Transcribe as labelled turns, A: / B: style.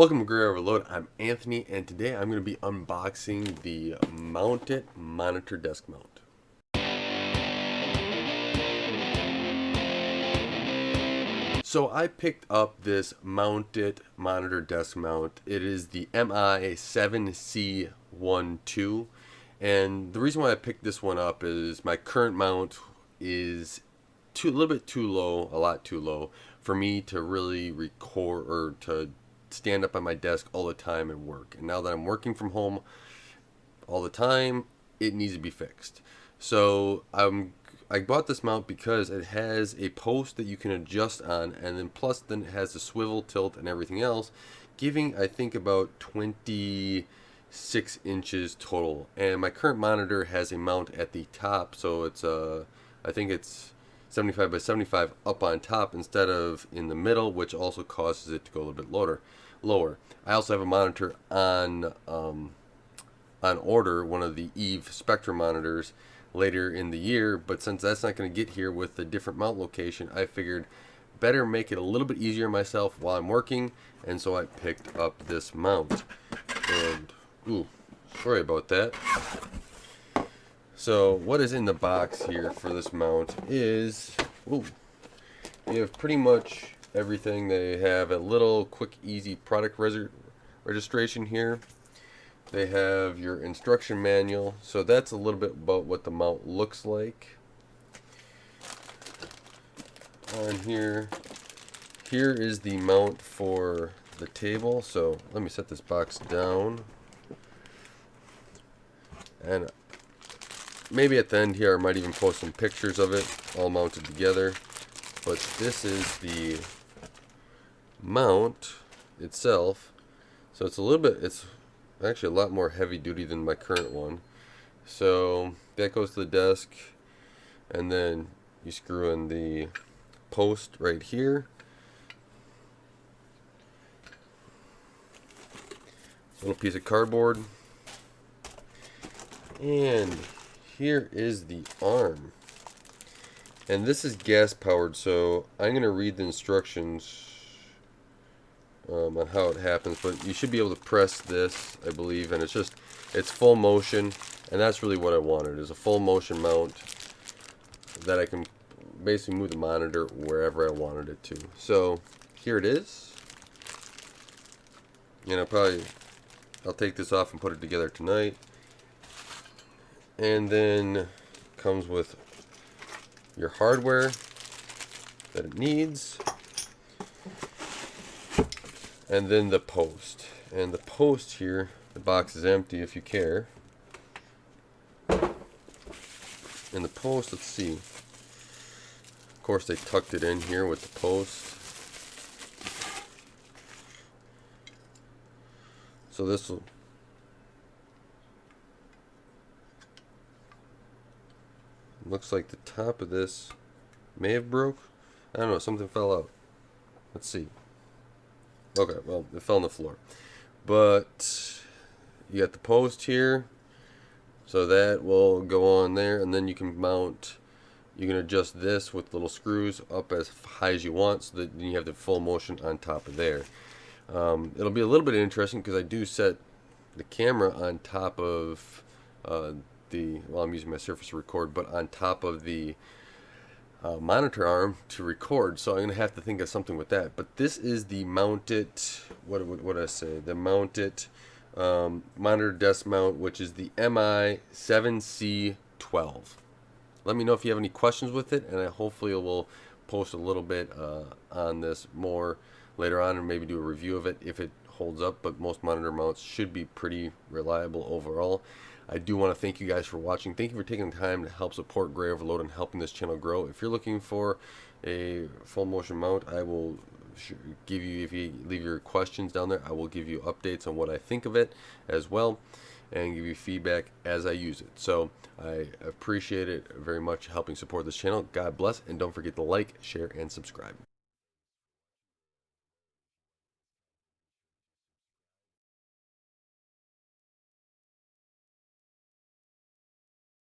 A: Welcome to Gray Overload. I'm Anthony, and today I'm going to be unboxing the mounted monitor desk mount. So I picked up this mounted monitor desk mount. It is the MI-7C12, and the reason why I picked this one up is my current mount is a little bit too low, a lot too low, for me to really record or to stand up at my desk all the time and work. And now that I'm working from home all the time, it needs to be fixed. So I bought this mount because it has a post that you can adjust on, and then it has the swivel, tilt, and everything else, giving I think about 26 inches total. And my current monitor has a mount at the top, so it's I think it's 75 by 75 up on top instead of in the middle, which also causes it to go a little bit lower. I also have a monitor on order, one of the Eve Spectrum monitors, later in the year, but since that's not going to get here with a different mount location, I figured better make it a little bit easier myself while I'm working, and so I picked up this mount. And sorry about that. So what is in the box here for this mount is, you have pretty much everything. They have a little quick, easy product registration here. They have your instruction manual. So that's a little bit about what the mount looks like. On here is the mount for the table. So let me set this box down. And maybe at the end here I might even post some pictures of it all mounted together. But this is the mount itself. So it's actually a lot more heavy duty than my current one. So that goes to the desk, and then you screw in the post right here. Little piece of cardboard. And here is the arm. And this is gas powered, so I'm going to read the instructions on how it happens, but you should be able to press this, I believe, and it's full motion, and that's really what I wanted, is a full motion mount that I can basically move the monitor wherever I wanted it to. So here it is, and I'll take this off and put it together tonight. And then comes with your hardware that it needs, and then the post. And the post here, the box is empty if you care. And the post, let's see. Of course, they tucked it in here with the post. So this will looks like the top of this may have broke. I don't know, something fell out. Let's see. Okay, well, it fell on the floor. But you got the post here, so that will go on there, and then you can adjust this with little screws up as high as you want, so that you have the full motion on top of there. It'll be a little bit interesting because I do set the camera on top of I'm using my Surface to record, but on top of the monitor arm to record, so I'm going to have to think of something with that. But this is the mounted, what did I say? The mounted monitor desk mount, which is the MI-7C12. Let me know if you have any questions with it, and I hopefully will post a little bit on this more later on, and maybe do a review of it if it holds up. But most monitor mounts should be pretty reliable overall. I do want to thank you guys for watching. Thank you for taking the time to help support Gray Overload and helping this channel grow. If you're looking for a full motion mount, I will give you, if you leave your questions down there, I will give you updates on what I think of it as well, and give you feedback as I use it. So I appreciate it very much, helping support this channel. God bless, and don't forget to like, share, and subscribe.